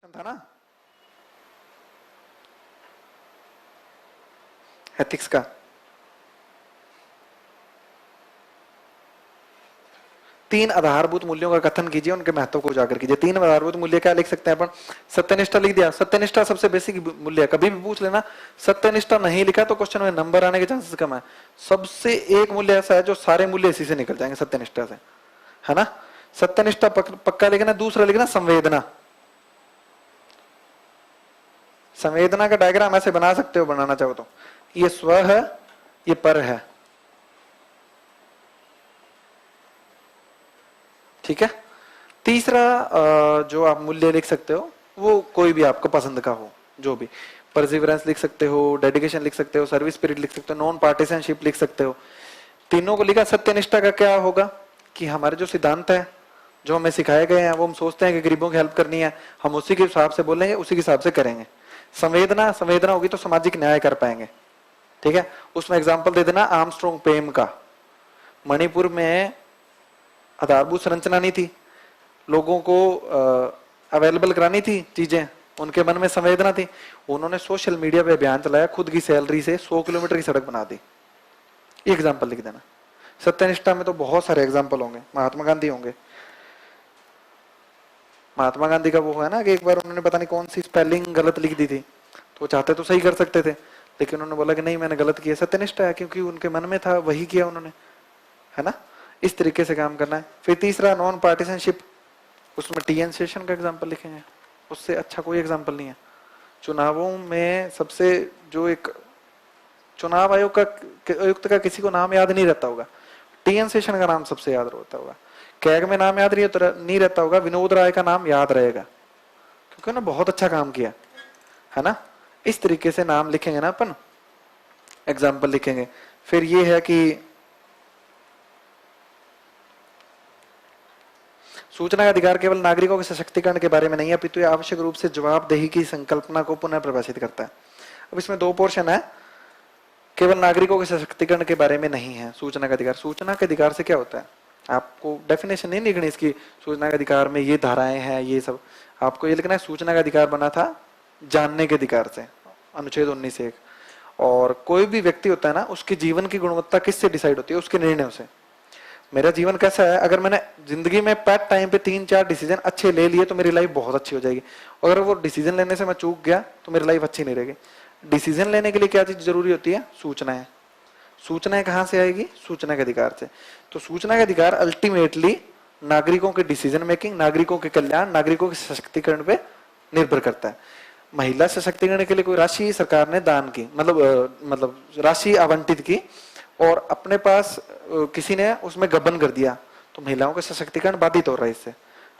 था ना एथिक्स का। तीन आधारभूत मूल्यों का कथन कीजिए, उनके महत्व को उजागर कीजिए। तीन आधारभूत मूल्य क्या लिख सकते हैं अपन? सत्यनिष्ठा लिख दिया, सत्यनिष्ठा सबसे बेसिक मूल्य है, कभी भी पूछ लेना। सत्यनिष्ठा नहीं लिखा तो क्वेश्चन में नंबर आने के चांसेस कम है। सबसे एक मूल्य ऐसा है जो सारे मूल्य इसी से निकल जाएंगे, सत्यनिष्ठा से, है ना। सत्यनिष्ठा पक्का लिखना। दूसरा लिखना संवेदना। संवेदना का डायग्राम ऐसे बना सकते हो, बनाना चाहो तो। ये स्व है, ये पर है, ठीक है। तीसरा जो आप मूल्य लिख सकते हो वो कोई भी आपको पसंद का हो, जो भी। परसिवरेंस लिख सकते हो, डेडिकेशन लिख सकते हो, सर्विस स्पिरिट लिख सकते हो, नॉन पार्टिसनशिप लिख सकते हो। तीनों को लिखा। सत्यनिष्ठा का क्या होगा कि हमारे जो सिद्धांत है, जो हमें सिखाए गए हैं, वो हम सोचते हैं कि गरीबों की हेल्प करनी है, हम उसी के हिसाब से बोलेंगे, उसी के हिसाब से करेंगे। संवेदना, संवेदना होगी तो सामाजिक न्याय कर पाएंगे, ठीक है। उसमें एग्जाम्पल दे देना आर्मस्ट्रॉन्ग पेम का। मणिपुर में आधारभूत संरचना नहीं थी, लोगों को अवेलेबल करानी थी चीजें, उनके मन में संवेदना थी, उन्होंने सोशल मीडिया पे अभियान चलाया, खुद की सैलरी से 100 किलोमीटर की सड़क बना दी। ये एग्जाम्पल लिख देना। सत्यनिष्ठा में तो बहुत सारे एग्जाम्पल होंगे, महात्मा गांधी होंगे। महात्मा गांधी का वो है ना कि एक बार उन्होंने पता नहीं कौन सी स्पेलिंग गलत लिख दी थी, तो वो चाहते तो सही कर सकते थे, लेकिन उन्होंने बोला कि नहीं मैंने गलत किया। सत्यनिष्ठा है, क्योंकि उनके मन में था, वही किया उन्होंने, है ना। इस तरीके से काम करना है। फिर तीसरा नॉन पार्टिसनशिप, उसमें टीएन शेषन का एग्जाम्पल लिखेंगे, उससे अच्छा कोई एग्जाम्पल नहीं है। चुनावों में सबसे जो एक चुनाव आयोग का आयुक्त का किसी को नाम याद नहीं रहता होगा, टीएन शेषन का नाम सबसे याद रहता होगा। कैग में नाम याद नहीं रहता होगा, विनोद राय का नाम याद रहेगा, क्योंकि उन्होंने बहुत अच्छा काम किया, है ना। इस तरीके से नाम लिखेंगे ना अपन, एग्जाम्पल लिखेंगे। फिर ये है कि सूचना का अधिकार केवल नागरिकों के सशक्तिकरण के बारे में नहीं है, अपितु आवश्यक रूप से जवाबदेही की संकल्पना को पुनः परिभाषित करता है। अब इसमें दो पोर्शन है, केवल नागरिकों के सशक्तिकरण के बारे में नहीं है सूचना का अधिकार। सूचना के अधिकार से क्या होता है, आपको डेफिनेशन नहीं लिखनी इसकी, सूचना के अधिकार में ये धाराएं हैं, ये सब आपको ये लिखना है। सूचना का अधिकार बना था जानने के अधिकार से, अनुच्छेद 19(1). और कोई भी व्यक्ति होता है ना, उसके जीवन की गुणवत्ता किससे डिसाइड होती है? उसके निर्णय से। मेरा जीवन कैसा है, अगर मैंने जिंदगी में पैट टाइम पे 3-4 डिसीजन अच्छे ले लिए तो मेरी लाइफ बहुत अच्छी हो जाएगी। अगर वो डिसीजन लेने से मैं चूक गया तो मेरी लाइफ अच्छी नहीं रहेगी। डिसीजन लेने के लिए क्या चीज जरूरी होती है? सूचनाएं। सूचनाएं कहां से आएगी? सूचना के अधिकार से। तो सूचना का अधिकार अल्टीमेटली नागरिकों के डिसीजन मेकिंग, नागरिकों के कल्याण, नागरिकों के सशक्तिकरण पे निर्भर करता है। महिला सशक्तिकरण के लिए कोई राशि सरकार ने दान की, मतलब राशि आवंटित की, और अपने पास किसी ने उसमें गबन कर दिया, तो महिलाओं का सशक्तिकरण बाधित हो रहा है इससे।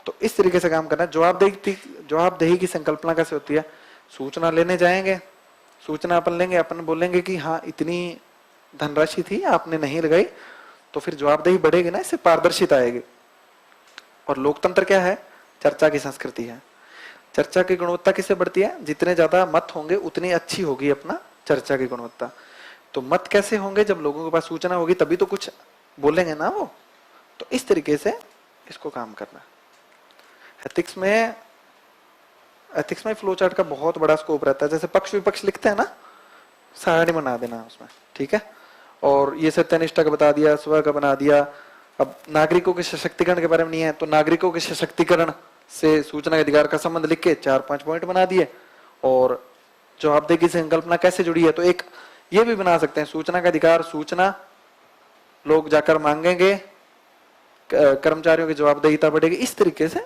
तो इस तरीके से काम करना है। जवाबदेही की संकल्पना कैसे होती है? सूचना लेने जाएंगे, सूचना अपन लेंगे, अपन बोलेंगे कि हाँ इतनी धनराशि थी आपने नहीं लगाई, तो फिर जवाबदेही बढ़ेगी ना, इससे पारदर्शिता आएगी। और लोकतंत्र क्या है? चर्चा की संस्कृति है। चर्चा की गुणवत्ता किससे बढ़ती है? जितने ज्यादा मत होंगे उतनी अच्छी होगी अपना चर्चा की गुणवत्ता। तो मत कैसे होंगे? जब लोगों के पास सूचना होगी तभी तो कुछ बोलेंगे ना वो। तो इस तरीके से इसको काम करना। एथिक्स में फ्लो चार्ट का बहुत बड़ा स्कोप रहता है। जैसे पक्ष विपक्ष लिखते हैं ना, सारणी बना देना उसमें, ठीक है। और ये सत्यनिष्ठा का बता दिया, स्व का बना दिया। अब नागरिकों के सशक्तिकरण के बारे में नहीं है, तो नागरिकों के सशक्तिकरण से सूचना के अधिकार का संबंध लिख के 4-5 पॉइंट बना दिए। और जवाबदेही की संकल्पना कैसे जुड़ी है, तो एक ये भी बना सकते हैं, सूचना का अधिकार, सूचना लोग जाकर मांगेंगे, कर्मचारियों की जवाबदेहिता बढ़ेगी। इस तरीके से